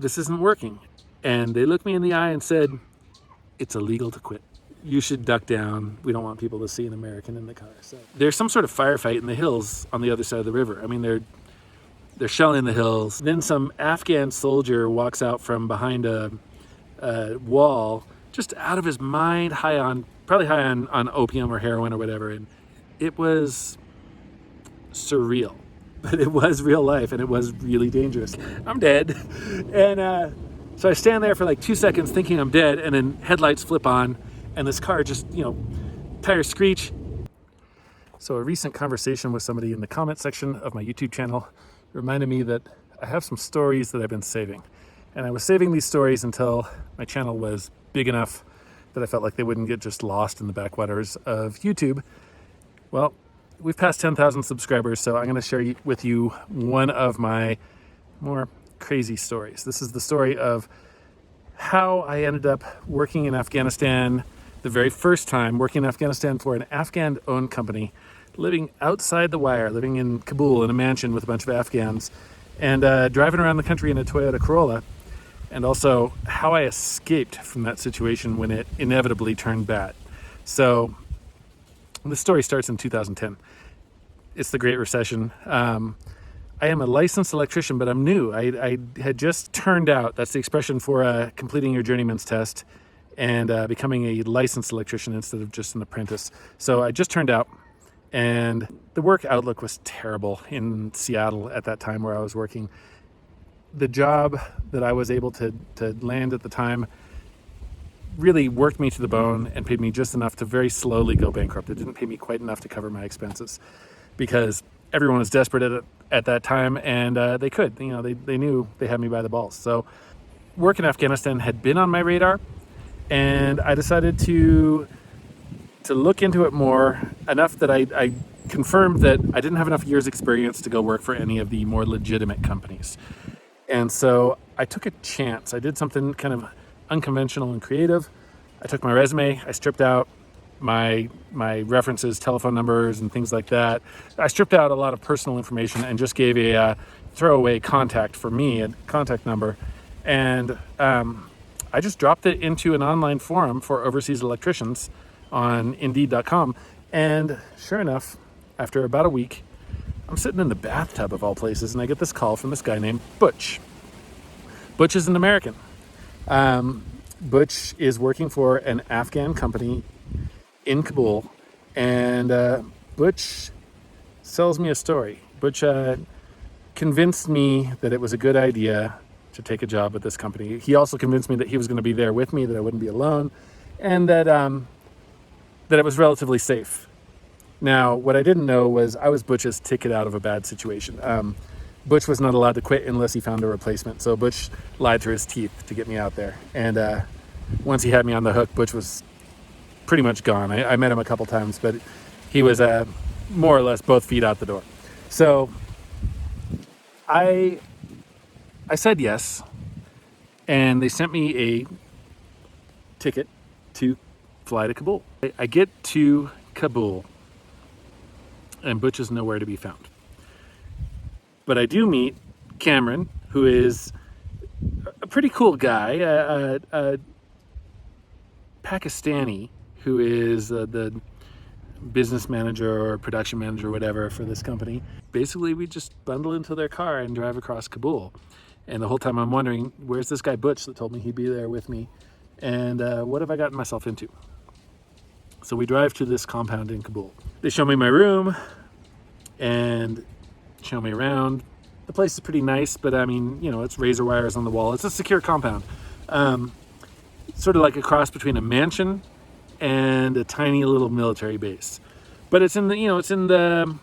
this isn't working. And they looked me in the eye and said, it's illegal to quit. You should duck down. We don't want people to see an American in the car. So there's some sort of firefight in the hills on the other side of the river. I mean, they're shelling the hills. Then some Afghan soldier walks out from behind a wall, just out of his mind, probably high on opium or heroin or whatever. And it was surreal, but it was real life, and it was really dangerous. I'm dead. And so I stand there for like 2 seconds thinking I'm dead, and then headlights flip on, and this car just, tires screech. So a recent conversation with somebody in the comment section of my YouTube channel reminded me that I have some stories that I've been saving. And I was saving these stories until my channel was big enough that I felt like they wouldn't get just lost in the backwaters of YouTube. Well, we've passed 10,000 subscribers, so I'm going to share with you one of my more crazy stories. This is the story of how I ended up working in Afghanistan the very first time, working in Afghanistan for an Afghan-owned company, living outside the wire, living in Kabul in a mansion with a bunch of Afghans, and driving around the country in a Toyota Corolla, and also how I escaped from that situation when it inevitably turned bad. So the story starts in 2010. It's the Great Recession. I am a licensed electrician, but I'm new. I had just turned out, that's the expression for completing your journeyman's test and becoming a licensed electrician instead of just an apprentice. So I just turned out, and the work outlook was terrible in Seattle at that time where I was working. The job that I was able to land at the time really worked me to the bone and paid me just enough to very slowly go bankrupt. It didn't pay me quite enough to cover my expenses because everyone was desperate at that time, and they could. They knew they had me by the balls. So work in Afghanistan had been on my radar, and I decided to look into it more, enough that I confirmed that I didn't have enough years experience to go work for any of the more legitimate companies. And so I took a chance. I did something kind of unconventional and creative. I took my resume, I stripped out my references, telephone numbers, and things like that. I stripped out a lot of personal information and just gave a throwaway contact for me, a contact number. And I just dropped it into an online forum for overseas electricians on Indeed.com. And sure enough, after about a week, I'm sitting in the bathtub of all places, and I get this call from this guy named Butch. Butch is an American. Butch is working for an Afghan company in Kabul, and Butch sells me a story. Butch convinced me that it was a good idea to take a job at this company. He also convinced me that he was going to be there with me, that I wouldn't be alone, and that it was relatively safe. Now, what I didn't know was I was Butch's ticket out of a bad situation. Butch was not allowed to quit unless he found a replacement, so Butch lied through his teeth to get me out there. And once he had me on the hook, Butch was pretty much gone. I met him a couple times, but he was more or less both feet out the door. So I said yes, and they sent me a ticket to fly to Kabul. I get to Kabul, and Butch is nowhere to be found. But I do meet Cameron, who is a pretty cool guy, a Pakistani, who is the business manager or production manager or whatever for this company. Basically, we just bundle into their car and drive across Kabul. And the whole time I'm wondering, where's this guy Butch that told me he'd be there with me? And what have I gotten myself into? So we drive to this compound in Kabul. They show me my room and show me around. The place is pretty nice, but I mean, it's razor wires on the wall. It's a secure compound. Sort of like a cross between a mansion and a tiny little military base. But it's in the,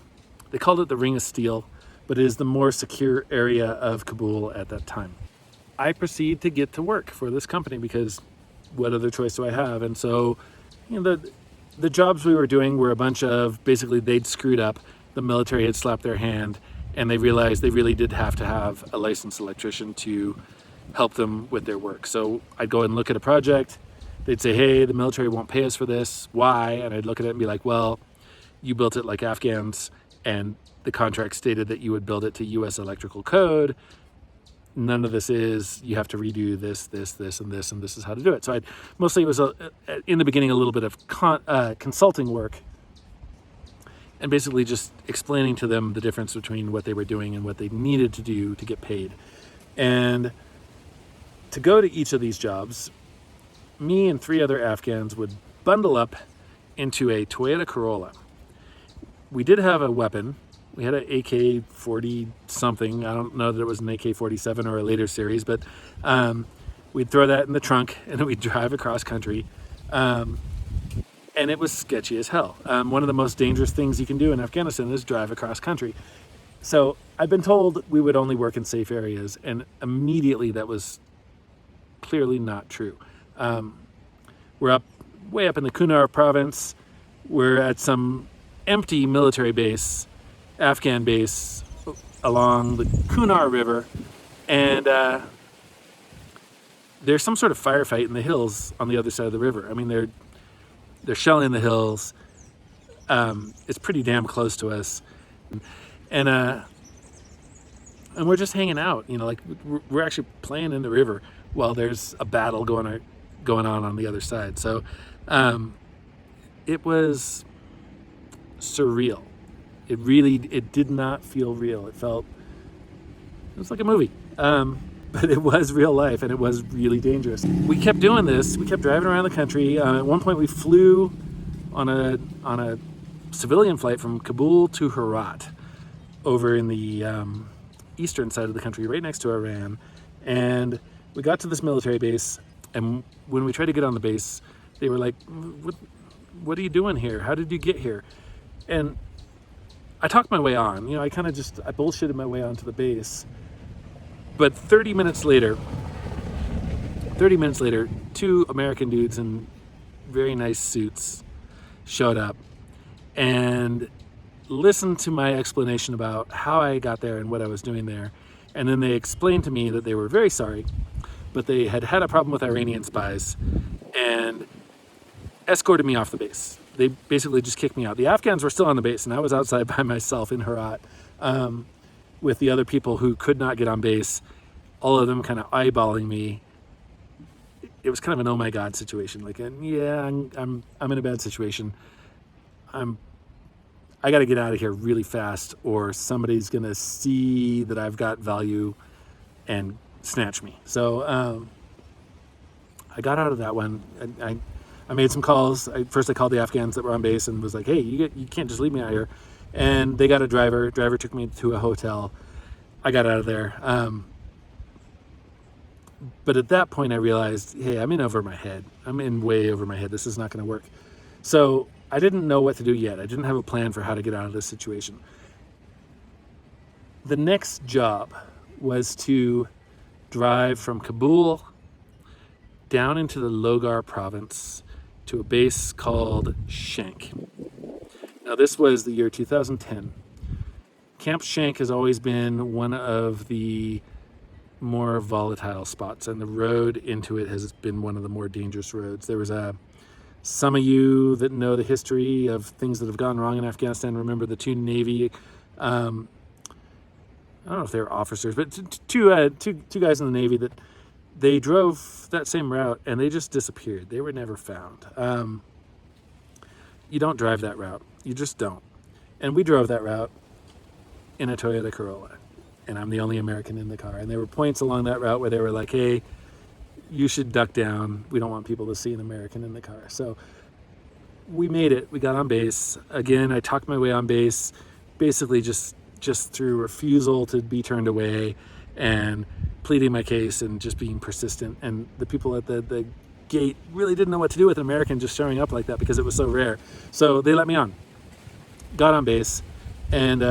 they called it the Ring of Steel, but it is the more secure area of Kabul at that time. I proceed to get to work for this company because what other choice do I have? And so, the jobs we were doing were a bunch of, basically they'd screwed up, the military had slapped their hand, and they realized they really did have to have a licensed electrician to help them with their work. So I'd go and look at a project, they'd say, hey, the military won't pay us for this, why? And I'd look at it and be like, well, you built it like Afghans, and the contract stated that you would build it to US electrical code, none of this is, you have to redo this, this, this, and this, and this is how to do it. So mostly it was in the beginning a little bit of consulting work, and basically just explaining to them the difference between what they were doing and what they needed to do to get paid. And to go to each of these jobs, me and 3 other Afghans would bundle up into a Toyota Corolla. We did have a weapon. We had an AK-40 something. I don't know that it was an AK-47 or a later series, but we'd throw that in the trunk and then we'd drive across country. And it was sketchy as hell. One of the most dangerous things you can do in Afghanistan is drive across country. So I've been told we would only work in safe areas, and immediately that was clearly not true. We're way up in the Kunar province. We're at some empty military base, Afghan base, along the Kunar River, and there's some sort of firefight in the hills on the other side of the river. I mean, they're shelling the hills. It's pretty damn close to us, and we're just hanging out. You know, like we're actually playing in the river while there's a battle going on the other side. So it was surreal. It did not feel real. It was like a movie. But it was real life, and it was really dangerous. We kept doing this. We kept driving around the country. At one point, we flew on a civilian flight from Kabul to Herat, over in the eastern side of the country, right next to Iran. And we got to this military base, and when we tried to get on the base, they were like, "What are you doing here? How did you get here?" And I talked my way on. You know, I bullshitted my way onto the base. But 30 minutes later, 2 American dudes in very nice suits showed up and listened to my explanation about how I got there and what I was doing there. And then they explained to me that they were very sorry, but they had had a problem with Iranian spies and escorted me off the base. They basically just kicked me out. The Afghans were still on the base, and I was outside by myself in Herat. With the other people who could not get on base, all of them kind of eyeballing me. It was kind of an oh my god situation. Like, yeah, I'm in a bad situation. I got to get out of here really fast, or somebody's gonna see that I've got value and snatch me. So I got out of that one. I made some calls. First I called the Afghans that were on base and was like, hey, you can't just leave me out here. And they got a driver. Driver took me to a hotel. I got out of there. But at that point I realized, hey, I'm in over my head. I'm in way over my head. This is not going to work. So I didn't know what to do yet. I didn't have a plan for how to get out of this situation. The next job was to drive from Kabul down into the Logar province to a base called Shank. Now, this was the year 2010. Camp Shank has always been one of the more volatile spots, and the road into it has been one of the more dangerous roads. There was some of you that know the history of things that have gone wrong in Afghanistan remember the 2 Navy, I don't know if they were officers, but two guys in the Navy that they drove that same route and they just disappeared. They were never found. You don't drive that route. You just don't. And we drove that route in a Toyota Corolla, and I'm the only American in the car. And there were points along that route where they were like, hey, you should duck down. We don't want people to see an American in the car. So we made it. We got on base. Again, I talked my way on base, basically just through refusal to be turned away and pleading my case and just being persistent. And the people at the gate really didn't know what to do with an American just showing up like that because it was so rare. So they let me on. Got on base, and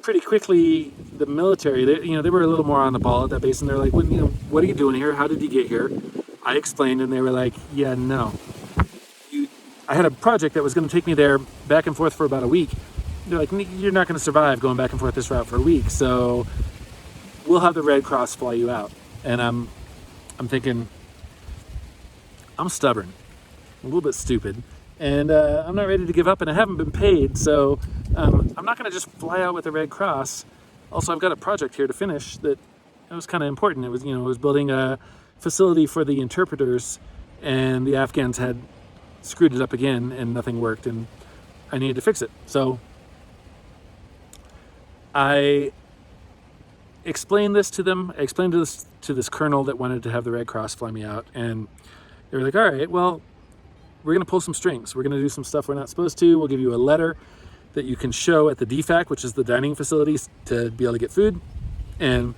pretty quickly the military, they were a little more on the ball at that base, and they're like, what are you doing here? How did you get here? I explained, and they were like, yeah, no. I had a project that was going to take me there back and forth for about a week. They're like, you're not going to survive going back and forth this route for a week, so we'll have the Red Cross fly you out. And I'm thinking, I'm stubborn, a little bit stupid, and I'm not ready to give up, and I haven't been paid, so I'm not going to just fly out with the Red Cross Also, I've got a project here to finish that it was kind of important. It was building a facility for the interpreters, and the Afghans had screwed it up again, and nothing worked, and I needed to fix it. So I explained this to them. I explained this to this colonel that wanted to have the Red Cross fly me out, and they were like, all right, well, we're going to pull some strings. We're going to do some stuff we're not supposed to. We'll give you a letter that you can show at the DFAC, which is the dining facilities, to be able to get food. And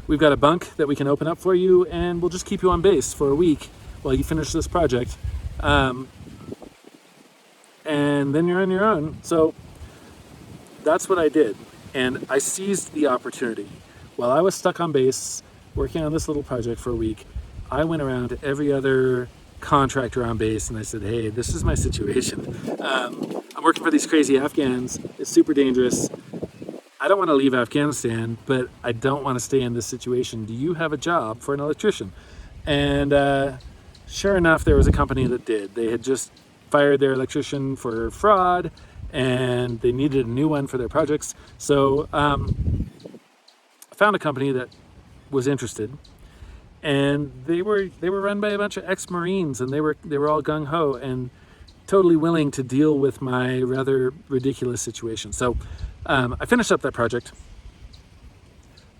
we've got a bunk that we can open up for you, and we'll just keep you on base for a week while you finish this project. And then you're on your own. So that's what I did. And I seized the opportunity. While I was stuck on base working on this little project for a week, I went around to every other contractor on base and I said, hey, this is my situation. I'm working for these crazy Afghans. It's super dangerous. I don't want to leave Afghanistan, but I don't want to stay in this situation. Do you have a job for an electrician? And sure enough, there was a company that did. They had just fired their electrician for fraud, and they needed a new one for their projects. So I found a company that was interested, and they were run by a bunch of ex-Marines, and they were all gung-ho and totally willing to deal with my rather ridiculous situation. So I finished up that project.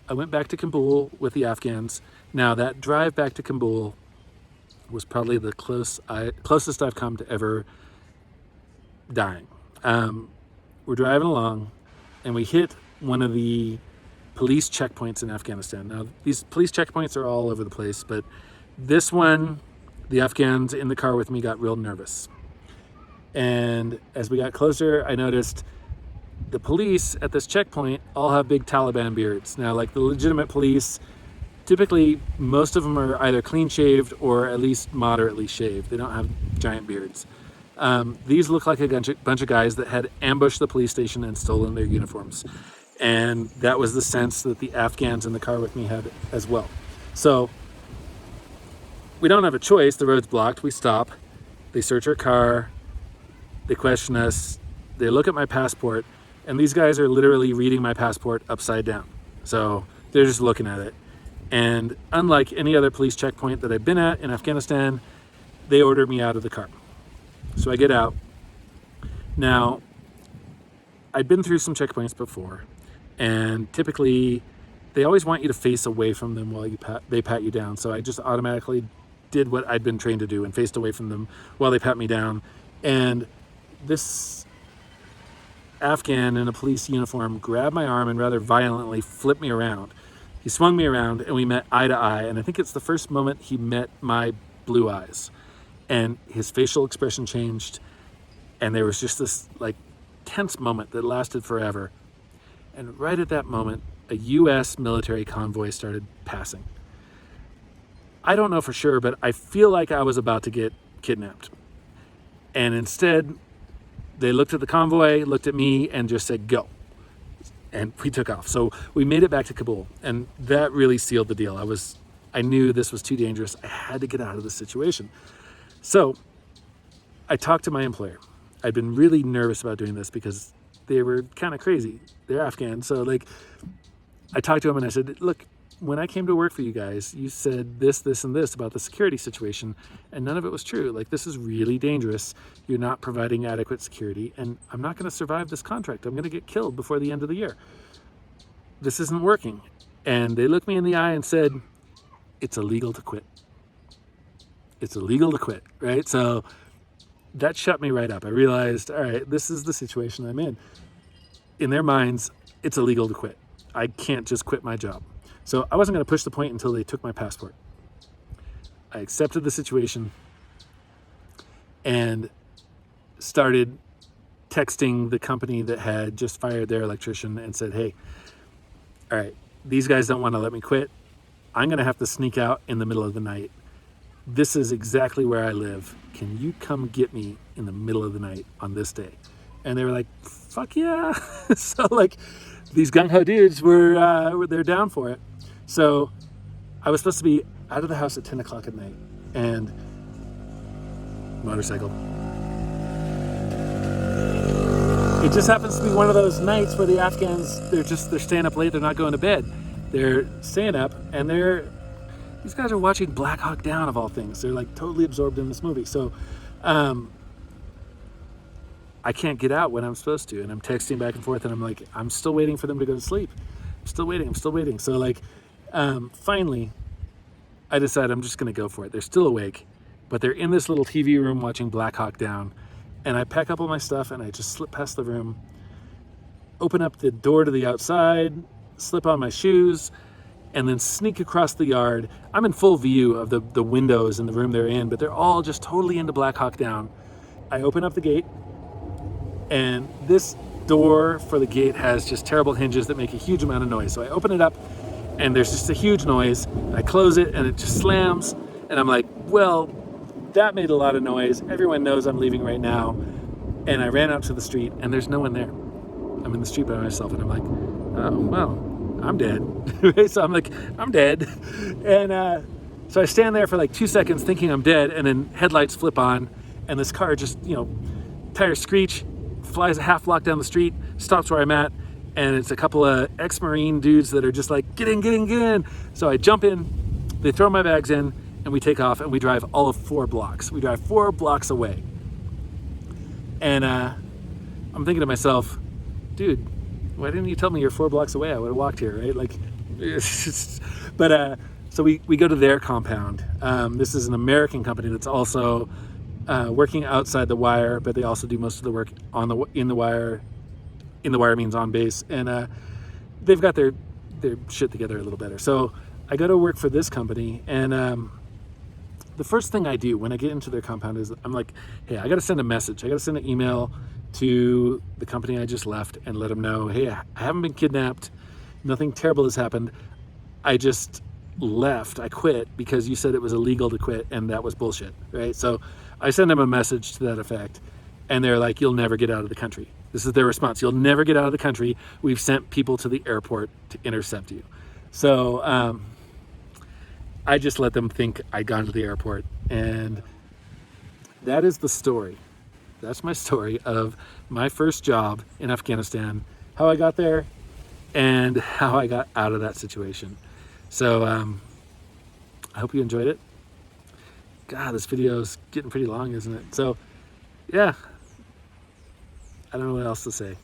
I went back to Kabul with the Afghans. Now, that drive back to Kabul was probably the closest I've come to ever dying. We're driving along, and we hit one of the police checkpoints in Afghanistan. Now, these police checkpoints are all over the place, but this one, the Afghans in the car with me got real nervous. And as we got closer, I noticed the police at this checkpoint all have big Taliban beards. Now, like the legitimate police, typically most of them are either clean shaved or at least moderately shaved. They don't have giant beards. These look like a bunch of guys that had ambushed the police station and stolen their uniforms. And that was the sense that the Afghans in the car with me had as well. So we don't have a choice. The road's blocked. We stop. They search our car. They question us. They look at my passport. And these guys are literally reading my passport upside down. So they're just looking at it. And unlike any other police checkpoint that I've been at in Afghanistan, they order me out of the car. So I get out. Now, I'd been through some checkpoints before, and typically they always want you to face away from them while they pat you down. So I just automatically did what I'd been trained to do and faced away from them while they pat me down. And this Afghan in a police uniform grabbed my arm and rather violently flipped me around. He swung me around and we met eye to eye, and I think it's the first moment he met my blue eyes. And his facial expression changed, and there was just this like tense moment that lasted forever. And right at that moment, a U.S. military convoy started passing. I don't know for sure, but I feel like I was about to get kidnapped. And instead, they looked at the convoy, looked at me, and just said, go. And we took off. So we made it back to Kabul, and that really sealed the deal. I knew this was too dangerous. I had to get out of this situation. So I talked to my employer. I'd been really nervous about doing this because they were kind of crazy. They're Afghan. So I talked to him and I said, look, when I came to work for you guys, you said this, this, and this about the security situation, and none of it was true. This is really dangerous. You're not providing adequate security, and I'm not going to survive this contract. I'm going to get killed before the end of the year. This isn't working. And they looked me in the eye and said, it's illegal to quit. It's illegal to quit, right? So that shut me right up. I realized, all right, this is the situation I'm in. In their minds, it's illegal to quit. I can't just quit my job. So I wasn't going to push the point until they took my passport. I accepted the situation and started texting the company that had just fired their electrician and said, hey, all right, these guys don't want to let me quit. I'm going to have to sneak out in the middle of the night. This is exactly where I live. Can you come get me in the middle of the night on this day? And they were like, fuck yeah. So these gung-ho dudes they're down for it. So I was supposed to be out of the house at 10 o'clock at night, and motorcycle. it just happens to be one of those nights where the Afghans, they're staying up late, they're not going to bed. They're staying up, and these guys are watching Black Hawk Down, of all things. They're like totally absorbed in this movie. So I can't get out when I'm supposed to, and I'm texting back and forth, and I'm like, I'm still waiting for them to go to sleep. I'm still waiting. So like, finally, I decide I'm just gonna go for it. They're still awake, but they're in this little TV room watching Black Hawk Down. And I pack up all my stuff and I just slip past the room, open up the door to the outside, slip on my shoes, and then sneak across the yard. I'm in full view of the windows in the room they're in, but they're all just totally into Black Hawk Down. I open up the gate, and this door for the gate has just terrible hinges that make a huge amount of noise. So I open it up, and there's just a huge noise. I close it, and it just slams. And I'm like, well, that made a lot of noise. Everyone knows I'm leaving right now. And I ran out to the street, and there's no one there. I'm in the street by myself, and I'm like, oh, well, I'm dead. So I'm like, I'm dead. And so I stand there for like 2 seconds thinking I'm dead, and then headlights flip on, and this car just, tires screech, flies a half block down the street, stops where I'm at, and it's a couple of ex-Marine dudes that are just like, get in. So I jump in, they throw my bags in, and we take off, and we drive all of 4 blocks. We drive 4 blocks away. And I'm thinking to myself, dude, why didn't you tell me you're 4 blocks away? I would have walked here, right? Like, but so we go to their compound. This is an American company that's also working outside the wire, but they also do most of the work in the wire. In the wire means on base, and they've got their shit together a little better. So I go to work for this company, and the first thing I do when I get into their compound is I'm like, hey, I got to send a message. I got to send an email to the company I just left and let them know, hey, I haven't been kidnapped. Nothing terrible has happened. I just left. I quit because you said it was illegal to quit, and that was bullshit, right? So I send them a message to that effect, and they're like, you'll never get out of the country. This is their response. You'll never get out of the country. We've sent people to the airport to intercept you. So I just let them think I'd gone to the airport, and that is the story. That's my story of my first job in Afghanistan, how I got there, and how I got out of that situation. So I hope you enjoyed it. God, this video is getting pretty long, isn't it? So yeah, I don't know what else to say.